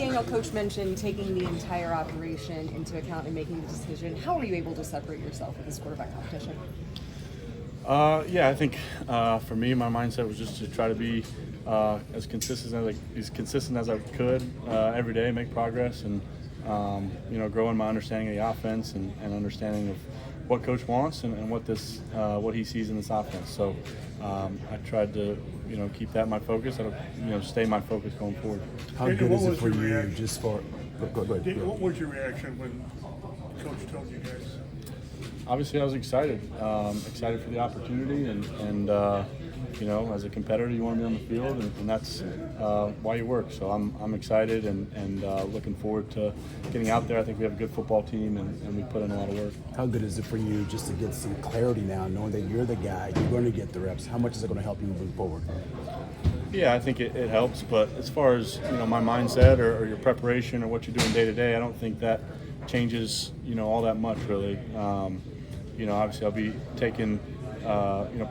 Daniel, Coach mentioned taking the entire operation into account and making the decision. How are you able to separate yourself with this quarterback competition? Yeah, I think for me, my mindset was just to try to be as consistent as I could every day, make progress, and grow in my understanding of the offense and understanding of what Coach wants and what he sees in this offense. So I tried to keep that my focus. Stay my focus going forward. How good is it for you? Just for go ahead. What was your reaction when Coach told you guys? Obviously, I was excited for the opportunity, and as a competitor, you want to be on the field, and that's why you work. So I'm excited and looking forward to getting out there. I think we have a good football team, and we put in a lot of work. How good is it for you just to get some clarity now, knowing that you're the guy, you're going to get the reps? How much is it going to help you moving forward? Yeah, I think it helps, but as far as my mindset or your preparation or what you're doing day to day, I don't think that changes all that much really. Obviously I'll be taking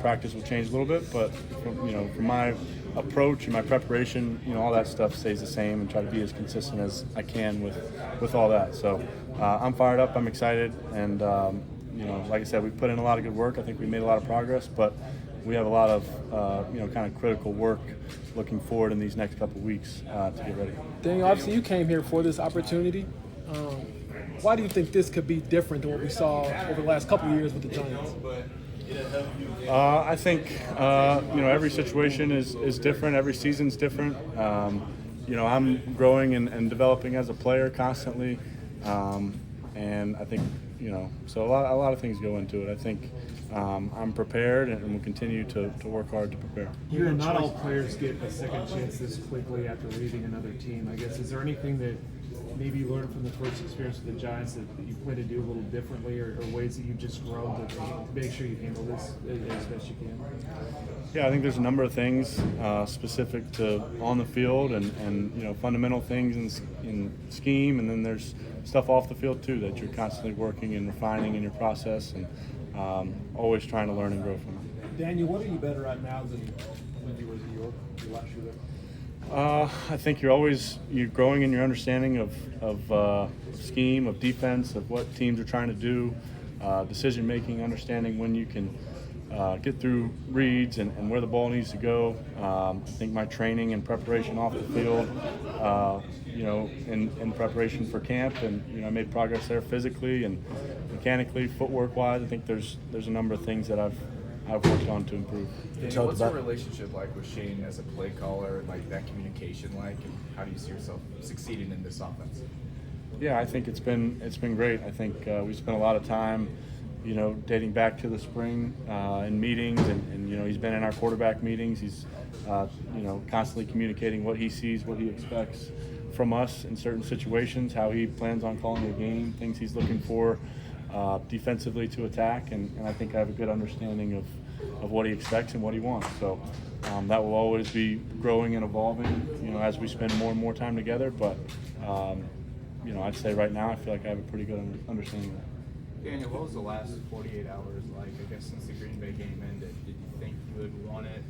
practice will change a little bit, but from my approach and my preparation, all that stuff stays the same, and try to be as consistent as I can with all that. So I'm fired up, I'm excited, and like I said, we put in a lot of good work. I think we made a lot of progress, but we have a lot of kind of critical work looking forward in these next couple of weeks to get ready. Daniel, obviously you came here for this opportunity. Why do you think this could be different than what we saw over the last couple of years with the Giants? I think every situation is different. Every season's different. I'm growing and developing as a player constantly, and I think so a lot of things go into it. I think I'm prepared and will continue to work hard to prepare. Not all players get a second chance this quickly after leaving another team. I guess, is there anything that maybe you learned from the first experience with the Giants that you plan to do a little differently, or ways that you've just grown to make sure you handle this as best you can? Yeah, I think there's a number of things specific to on the field and fundamental things in scheme, and then there's stuff off the field too that you're constantly working and refining in your process, and always trying to learn and grow from it. Daniel, what are you better at now than when you were in New York last year there? I think you're growing in your understanding of scheme, of defense, of what teams are trying to do, decision making, understanding when you can get through reads and where the ball needs to go. I think my training and preparation off the field, in preparation for camp, and I made progress there physically and mechanically, footwork wise. I think there's a number of things that I've worked on to improve. Daniel, what's your relationship like with Shane as a play caller, and like that communication like, and how do you see yourself succeeding in this offense? Yeah, I think it's been great. I think we spent a lot of time, dating back to the spring in meetings, and he's been in our quarterback meetings. He's constantly communicating what he sees, what he expects from us in certain situations, how he plans on calling the game, things he's looking for defensively to attack, and I think I have a good understanding of what he expects and what he wants. So that will always be growing and evolving, as we spend more and more time together. But I'd say right now I feel like I have a pretty good understanding of that. Daniel, what was the last 48 hours like? I guess since the Green Bay game ended, did you think you would want it?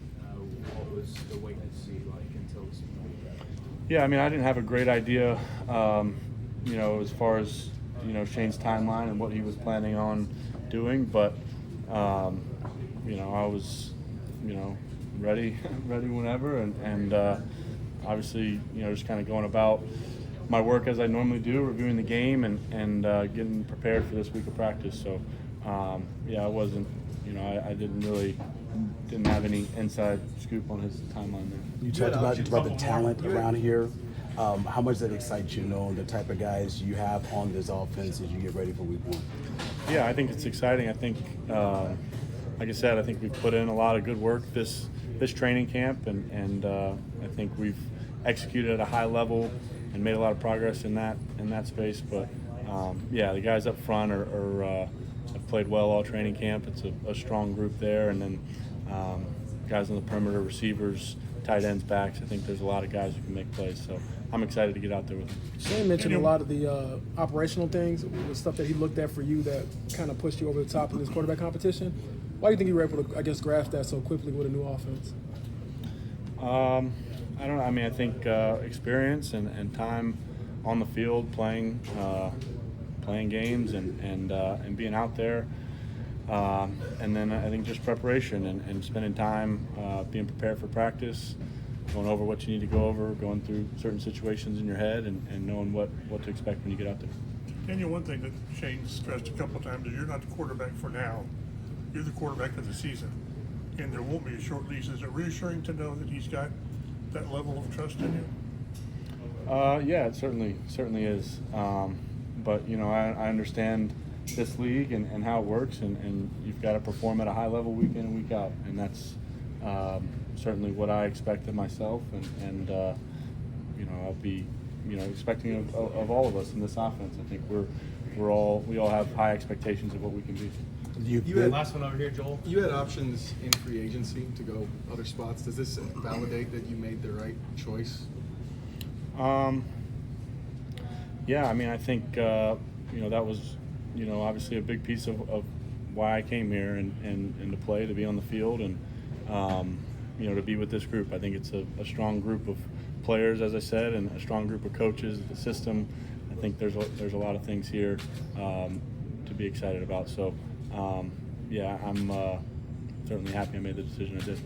What was the wait and see like until this point? Yeah, I mean, I didn't have a great idea, as far as Shane's timeline and what he was planning on doing, but I was ready whenever, and obviously just kind of going about my work as I normally do, reviewing the game and getting prepared for this week of practice. So I wasn't I didn't have any inside scoop on his timeline there. You talked about the talent around here. How much that excites you, knowing the type of guys you have on this offense as you get ready for week one? Yeah, I think it's exciting. I think, like I said, I think we've put in a lot of good work this training camp, and I think we've executed at a high level and made a lot of progress in that space. But the guys up front have played well all training camp. It's a strong group there, and then guys on the perimeter, receivers, tight ends, backs. I think there's a lot of guys who can make plays, so I'm excited to get out there with him. Shane mentioned a lot of the operational things, the stuff that he looked at for you that kind of pushed you over the top in this quarterback competition. Why do you think you were able to, grasp that so quickly with a new offense? I don't know. I mean, I think experience and time on the field, playing games and being out there, and then I think just preparation and spending time being prepared for practice, going over what you need to go over, going through certain situations in your head, and knowing what to expect when you get out there. Daniel, one thing that Shane stressed a couple of times is you're not the quarterback for now. You're the quarterback of the season, and there won't be a short leash. Is it reassuring to know that he's got that level of trust in you? Yeah, it certainly is. But I understand this league and how it works, and you've got to perform at a high level week in and week out, and that's certainly what I expect of myself, and I'll be expecting of all of us in this offense. I think we all have high expectations of what we can be. Last one over here, Joel. You had options in free agency to go other spots. Does this validate that you made the right choice? Yeah, I mean, I think that was obviously a big piece of why I came here and to play, to be on the field, and to be with this group. I think it's a strong group of players, as I said, and a strong group of coaches, the system. I think there's a lot of things here to be excited about. So, I'm certainly happy I made the decision I did.